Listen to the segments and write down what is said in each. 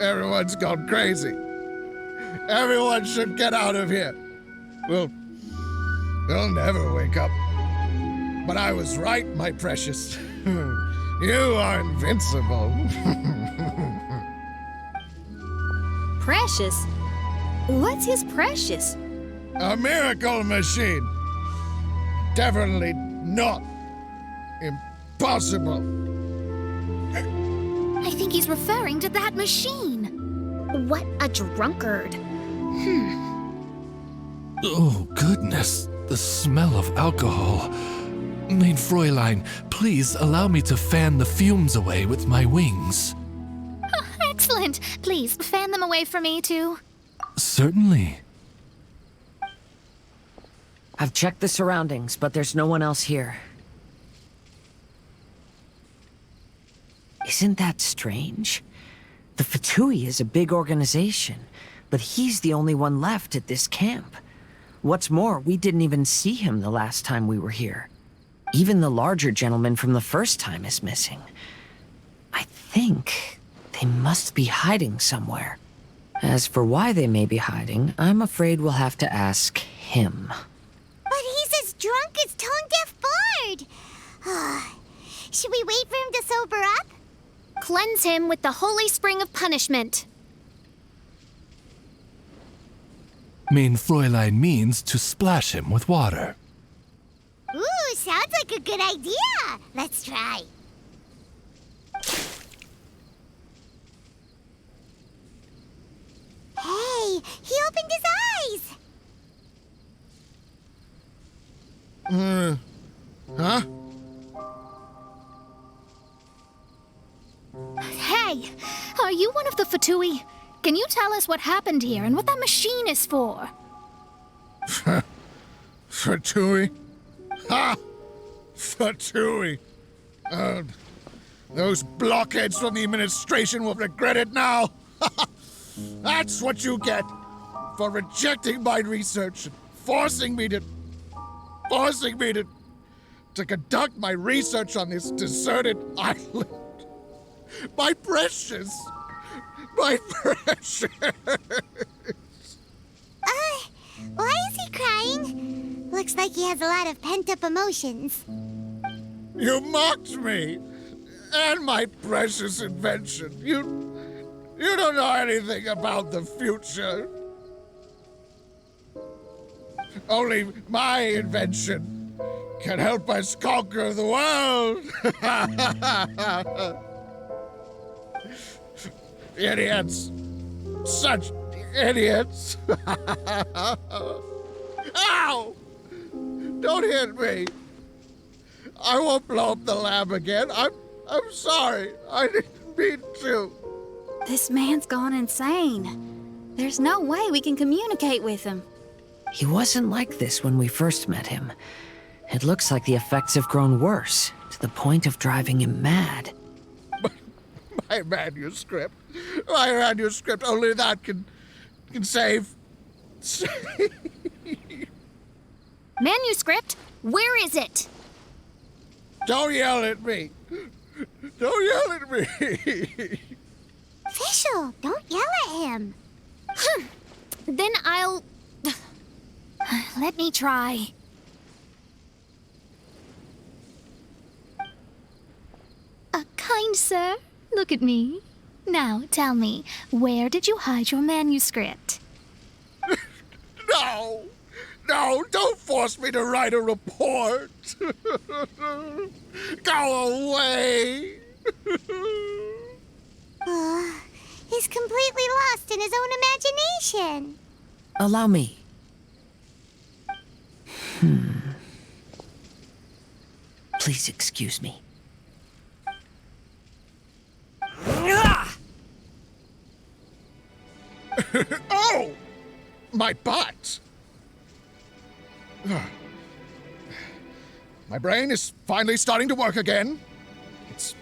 Everyone's gone crazy. Everyone should get out of here. We'll never wake up. But I was right, my precious. You are invincible. Precious? What's his precious? A miracle machine. Definitely not impossible. I think he's referring to that machine. What a drunkard. Oh, goodness. The smell of alcohol. Mein Fräulein, please allow me to fan the fumes away with my wings. Oh, excellent. Please, fan them away for me, too. Certainly. I've checked the surroundings, but there's no one else here. Isn't that strange? The Fatui is a big organization, but he's the only one left at this camp. What's more, we didn't even see him the last time we were here. Even the larger gentleman from the first time is missing. I think they must be hiding somewhere. As for why they may be hiding, I'm afraid we'll have to ask him. But he's as drunk as tone-deaf Bard. Should we wait for him to sober up? Cleanse him with the holy spring of punishment. Mein Fräulein means to splash him with water. Ooh, sounds like a good idea. Let's try. Hey, he opened his eyes. Huh? Hey, are you one of the Fatui? Can you tell us what happened here and what that machine is for? Fatui? Ha! Fatui! Those blockheads from the administration will regret it now. That's what you get for rejecting my research and forcing me to conduct my research on this deserted island. My precious! My precious! Why is he crying? Looks like he has a lot of pent-up emotions. You mocked me! And my precious invention. You don't know anything about the future. Only my invention can help us conquer the world. Idiots. Such idiots. Ow! Don't hit me. I won't blow up the lab again. I'm sorry. I didn't mean to. This man's gone insane. There's no way we can communicate with him. He wasn't like this when we first met him. It looks like the effects have grown worse, to the point of driving him mad. My manuscript. My manuscript. Only that can save. Manuscript? Where is it? Don't yell at me. Don't yell at me. Official, don't yell at him. Then I'll... Let me try. Kind sir, look at me. Now, tell me, where did you hide your manuscript? No, don't force me to write a report. Go away. He's completely lost in his own imagination. Allow me. Please excuse me. Oh! My butt! My brain is finally starting to work again. It's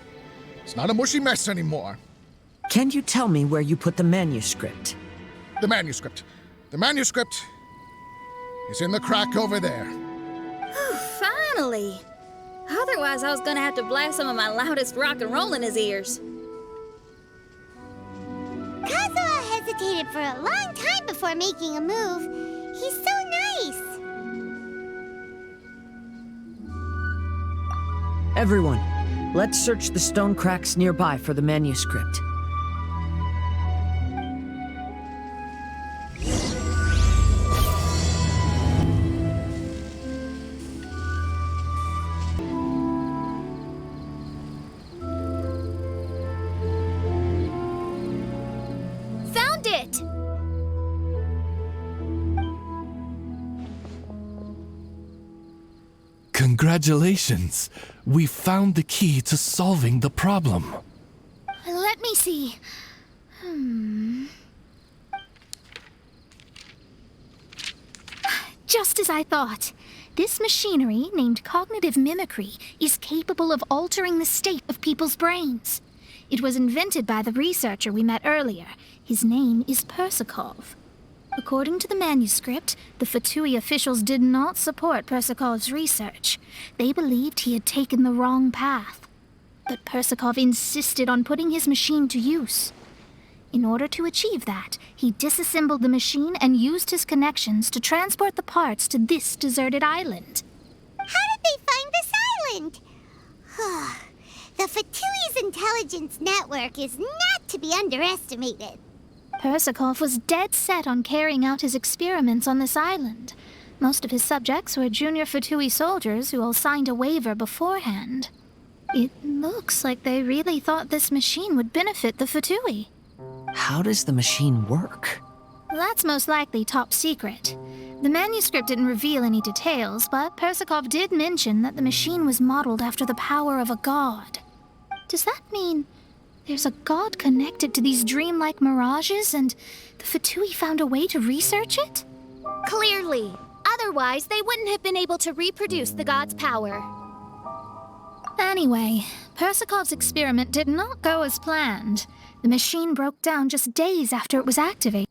not a mushy mess anymore. Can you tell me where you put the manuscript? The manuscript is in the crack over there. Finally! Otherwise, Otherwise, I was gonna have to blast some of my loudest rock and roll in his ears. Kazuha hesitated for a long time before making a move. He's so nice. Everyone, let's search the stone cracks nearby for the manuscript. Found it! Congratulations! We found the key to solving the problem. Let me see. Just as I thought. This machinery, named cognitive mimicry, is capable of altering the state of people's brains. It was invented by the researcher we met earlier. His name is Persakov. According to the manuscript, the Fatui officials did not support Persakov's research. They believed he had taken the wrong path. But Persakov insisted on putting his machine to use. In order to achieve that, he disassembled the machine and used his connections to transport the parts to this deserted island. How did they find this island? The Fatui's intelligence network is not to be underestimated. Persakov was dead set on carrying out his experiments on this island. Most of his subjects were junior Fatui soldiers who all signed a waiver beforehand. It looks like they really thought this machine would benefit the Fatui. How does the machine work? That's most likely top secret. The manuscript didn't reveal any details, but Persakov did mention that the machine was modeled after the power of a god. Does that mean there's a god connected to these dreamlike mirages, and the Fatui found a way to research it? Clearly. Otherwise, they wouldn't have been able to reproduce the god's power. Anyway, Persakov's experiment did not go as planned. The machine broke down just days after it was activated.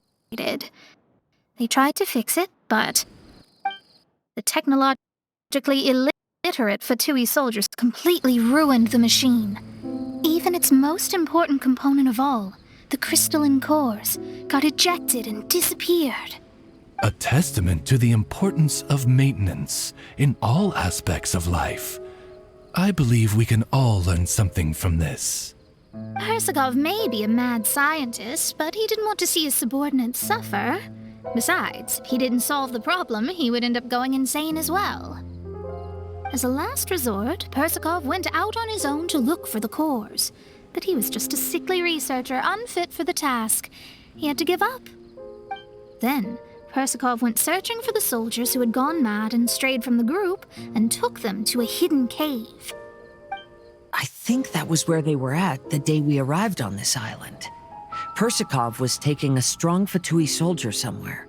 They tried to fix it, but the technologically illiterate Fatui soldiers completely ruined the machine. Even its most important component of all, the crystalline cores, got ejected and disappeared. A testament to the importance of maintenance in all aspects of life. I believe we can all learn something from this. Persakov may be a mad scientist, but he didn't want to see his subordinates suffer. Besides, if he didn't solve the problem, he would end up going insane as well. As a last resort, Persakov went out on his own to look for the cores. But he was just a sickly researcher, unfit for the task. He had to give up. Then, Persakov went searching for the soldiers who had gone mad and strayed from the group, and took them to a hidden cave. I think that was where they were at the day we arrived on this island. Persakov was taking a strong Fatui soldier somewhere.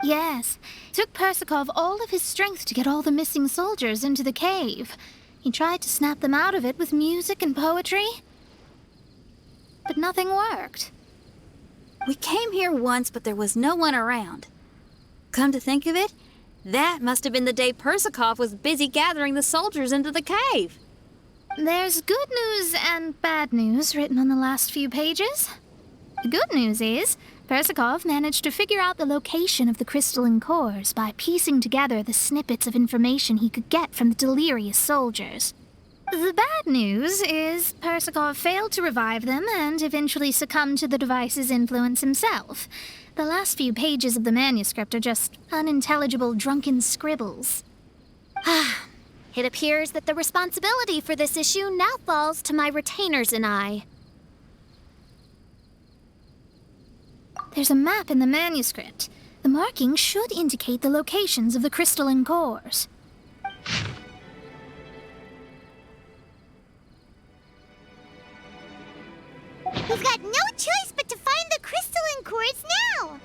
Yes, it took Persakov all of his strength to get all the missing soldiers into the cave. He tried to snap them out of it with music and poetry, but nothing worked. We came here once, but there was no one around. Come to think of it, that must have been the day Persakov was busy gathering the soldiers into the cave. There's good news and bad news written on the last few pages. The good news is, Persakov managed to figure out the location of the crystalline cores by piecing together the snippets of information he could get from the delirious soldiers. The bad news is Persakov failed to revive them and eventually succumbed to the device's influence himself. The last few pages of the manuscript are just unintelligible drunken scribbles. It appears that the responsibility for this issue now falls to my retainers and I. There's a map in the manuscript. The markings should indicate the locations of the crystalline cores. We've got no choice but to find the crystalline cores now!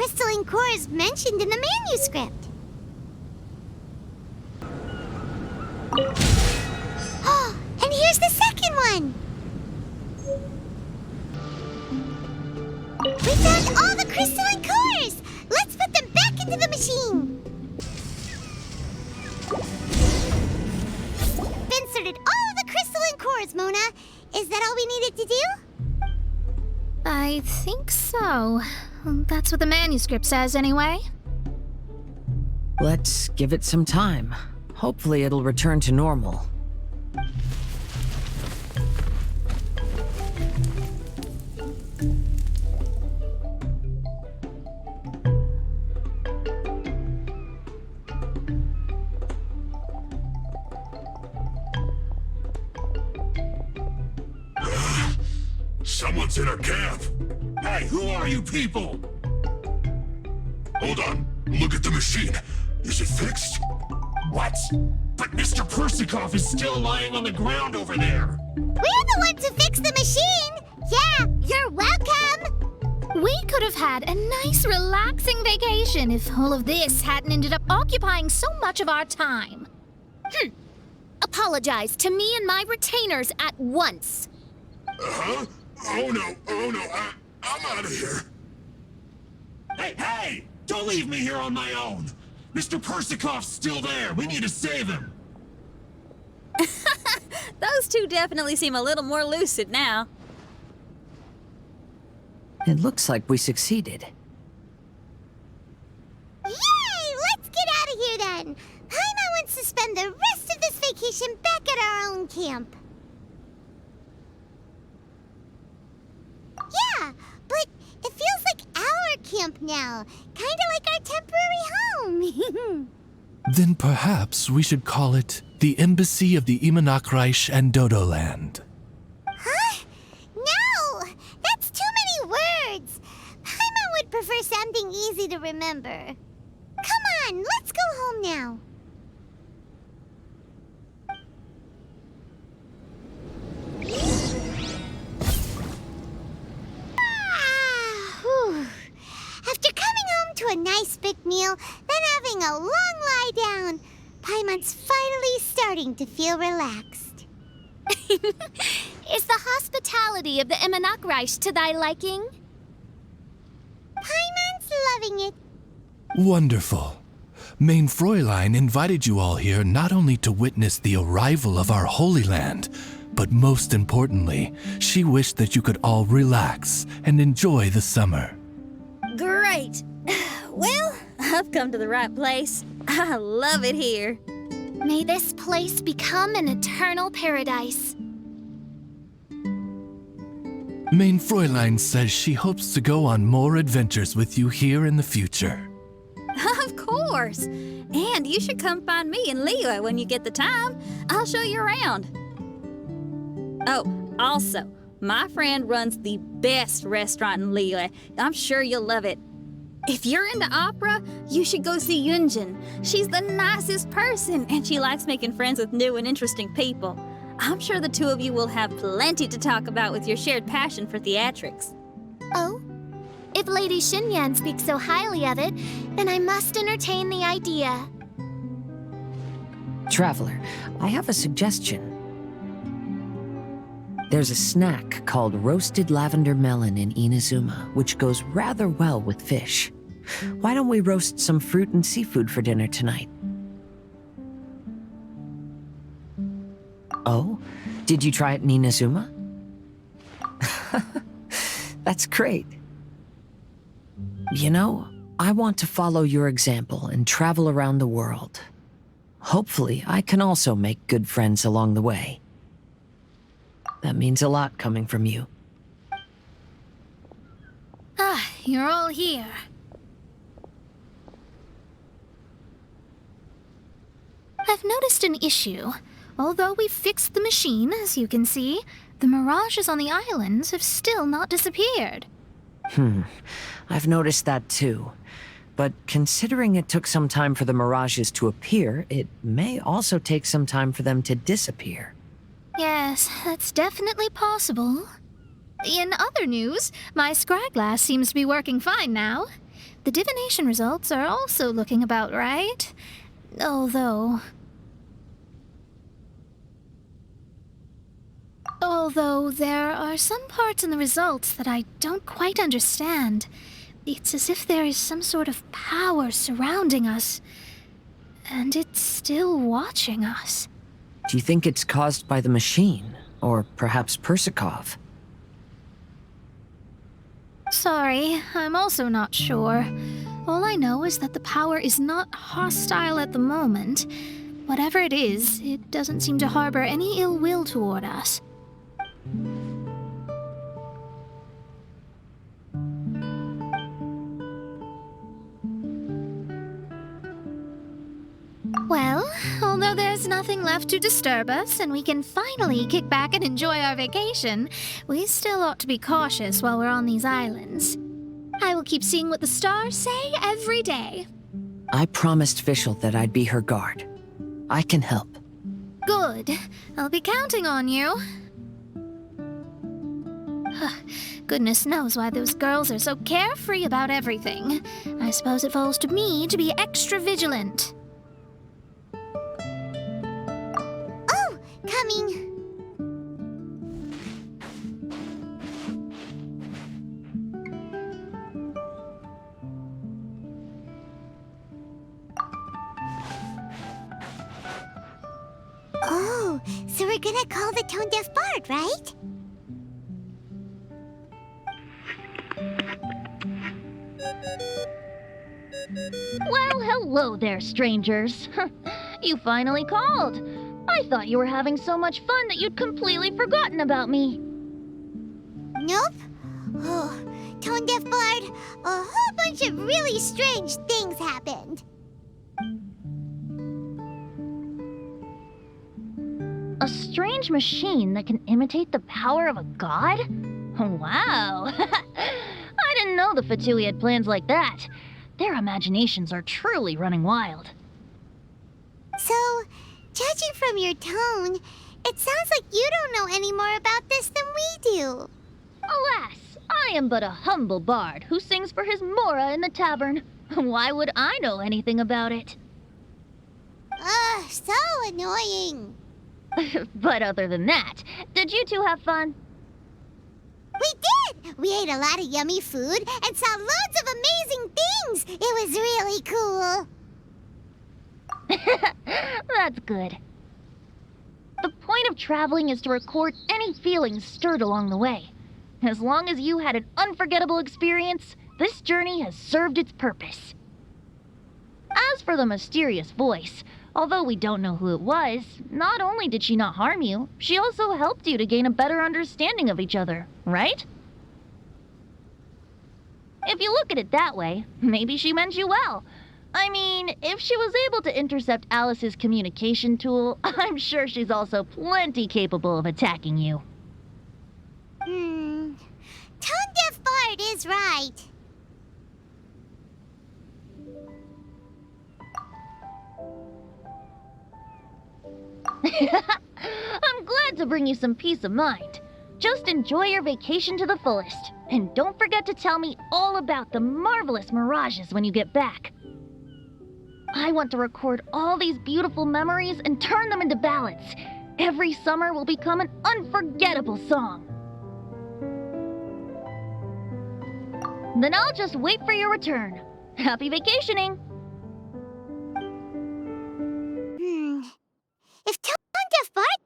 crystalline cores mentioned in the manuscript. Oh, and here's the second one! We found all the crystalline cores! Let's put them back into the machine! We've inserted all of the crystalline cores, Mona. Is that all we needed to do? I think so. That's what the manuscript says, anyway. Let's give it some time. Hopefully it'll return to normal. Someone's in our camp. Hey, who are you people? Hold on. Look at the machine. Is it fixed? What? But Mr. Persikov is still lying on the ground over there. We're the ones who fixed the machine! Yeah, you're welcome! We could have had a nice, relaxing vacation if all of this hadn't ended up occupying so much of our time. Apologize to me and my retainers at once. Uh-huh? Oh no, I'm out of here. Hey! Don't leave me here on my own. Mr. Persikov's still there. We need to save him. Those two definitely seem a little more lucid now. It looks like we succeeded. Yay! Let's get out of here then! Paimon wants to spend the rest of this vacation back at our own camp. Yeah, but it feels like our camp now. Kinda like our temporary home. Then perhaps we should call it the Embassy of the Imanakreich and Dodoland. Huh? No! That's too many words! Paimon would prefer something easy to remember. Come on, let's go home now. Whew. After coming home to a nice big meal, then having a long lie down, Paimon's finally starting to feel relaxed. Is the hospitality of the Imanakreich to thy liking? Paimon's loving it. Wonderful. Main Fräulein invited you all here not only to witness the arrival of our Holy Land, but most importantly, she wished that you could all relax and enjoy the summer. Great. Well, I've come to the right place. I love it here. May this place become an eternal paradise. Main Fräulein says she hopes to go on more adventures with you here in the future. Of course. And you should come find me and Leo when you get the time. I'll show you around. Oh, also, my friend runs the best restaurant in Liyue. I'm sure you'll love it. If you're into opera, you should go see Yunjin. She's the nicest person, and she likes making friends with new and interesting people. I'm sure the two of you will have plenty to talk about with your shared passion for theatrics. Oh? If Lady Xinyan speaks so highly of it, then I must entertain the idea. Traveler, I have a suggestion. There's a snack called roasted lavender melon in Inazuma, which goes rather well with fish. Why don't we roast some fruit and seafood for dinner tonight? Oh? Did you try it in Inazuma? That's great. You know, I want to follow your example and travel around the world. Hopefully, I can also make good friends along the way. That means a lot coming from you. Ah, you're all here. I've noticed an issue. Although we've fixed the machine, as you can see, the mirages on the islands have still not disappeared. I've noticed that too. But considering it took some time for the mirages to appear, it may also take some time for them to disappear. Yes, that's definitely possible. In other news, my scry glass seems to be working fine now. The divination results are also looking about right. Although there are some parts in the results that I don't quite understand. It's as if there is some sort of power surrounding us, and it's still watching us. Do you think it's caused by the machine? Or perhaps Persikov? Sorry, I'm also not sure. All I know is that the power is not hostile at the moment. Whatever it is, it doesn't seem to harbor any ill will toward us. Well, although there's nothing left to disturb us and we can finally kick back and enjoy our vacation, we still ought to be cautious while we're on these islands. I will keep seeing what the stars say every day. I promised Fischl that I'd be her guard. I can help. Good. I'll be counting on you. Goodness knows why those girls are so carefree about everything. I suppose it falls to me to be extra vigilant. Oh, coming. Oh, so we're gonna call the tone-deaf bard, right? Well, hello there, strangers. You finally called. I thought you were having so much fun that you'd completely forgotten about me. Nope. Oh, tone-deaf bard, a whole bunch of really strange things happened. A strange machine that can imitate the power of a god? Wow. I didn't know the Fatui had plans like that. Their imaginations are truly running wild. So, judging from your tone, it sounds like you don't know any more about this than we do. Alas, I am but a humble bard who sings for his Mora in the tavern. Why would I know anything about it? Ugh, so annoying. But other than that, did you two have fun? We did! We ate a lot of yummy food and saw loads of amazing things! It was really cool! That's good. The point of traveling is to record any feelings stirred along the way. As long as you had an unforgettable experience, this journey has served its purpose. As for the mysterious voice, although we don't know who it was, not only did she not harm you, she also helped you to gain a better understanding of each other, right? If you look at it that way, maybe she meant you well. I mean, if she was able to intercept Alice's communication tool, I'm sure she's also plenty capable of attacking you. Tone-deaf bard is right. I'm glad to bring you some peace of mind. Just enjoy your vacation to the fullest, and don't forget to tell me all about the marvelous mirages when you get back. I want to record all these beautiful memories and turn them into ballads. Every summer will become an unforgettable song. Then I'll just wait for your return. Happy vacationing! If tone-deaf bard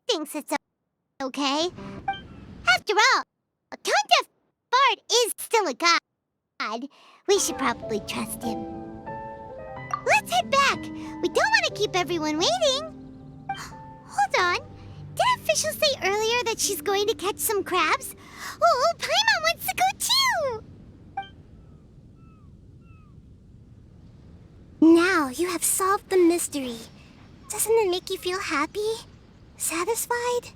thinks it's okay. After all, tone-deaf bard is still a god. We should probably trust him. Let's head back. We don't want to keep everyone waiting. Hold on. Didn't Fischl say earlier that she's going to catch some crabs? Oh, Paimon wants to go too! Now you have solved the mystery. Doesn't it make you feel happy? Satisfied?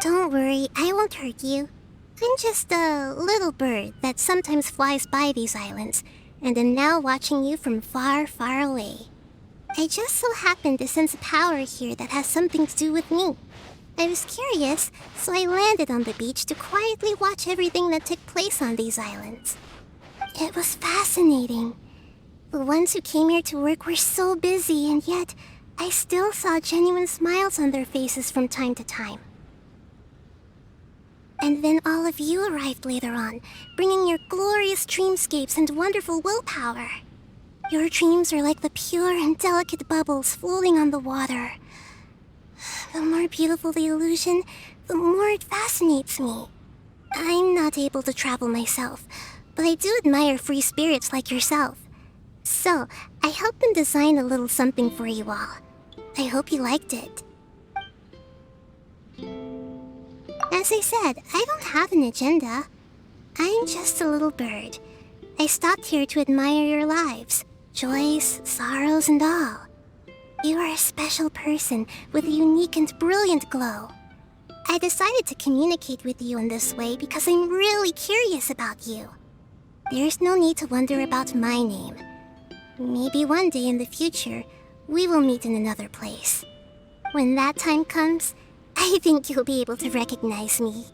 Don't worry, I won't hurt you. I'm just a little bird that sometimes flies by these islands, and am now watching you from far, far away. I just so happened to sense a power here that has something to do with me. I was curious, so I landed on the beach to quietly watch everything that took place on these islands. It was fascinating. The ones who came here to work were so busy, and yet I still saw genuine smiles on their faces from time to time. And then all of you arrived later on, bringing your glorious dreamscapes and wonderful willpower. Your dreams are like the pure and delicate bubbles floating on the water. The more beautiful the illusion, the more it fascinates me. I'm not able to travel myself, but I do admire free spirits like yourself. So, I helped them design a little something for you all. I hope you liked it. As I said, I don't have an agenda. I'm just a little bird. I stopped here to admire your lives, joys, sorrows, and all. You are a special person with a unique and brilliant glow. I decided to communicate with you in this way because I'm really curious about you. There's no need to wonder about my name. Maybe one day in the future, we will meet in another place. When that time comes, I think you'll be able to recognize me.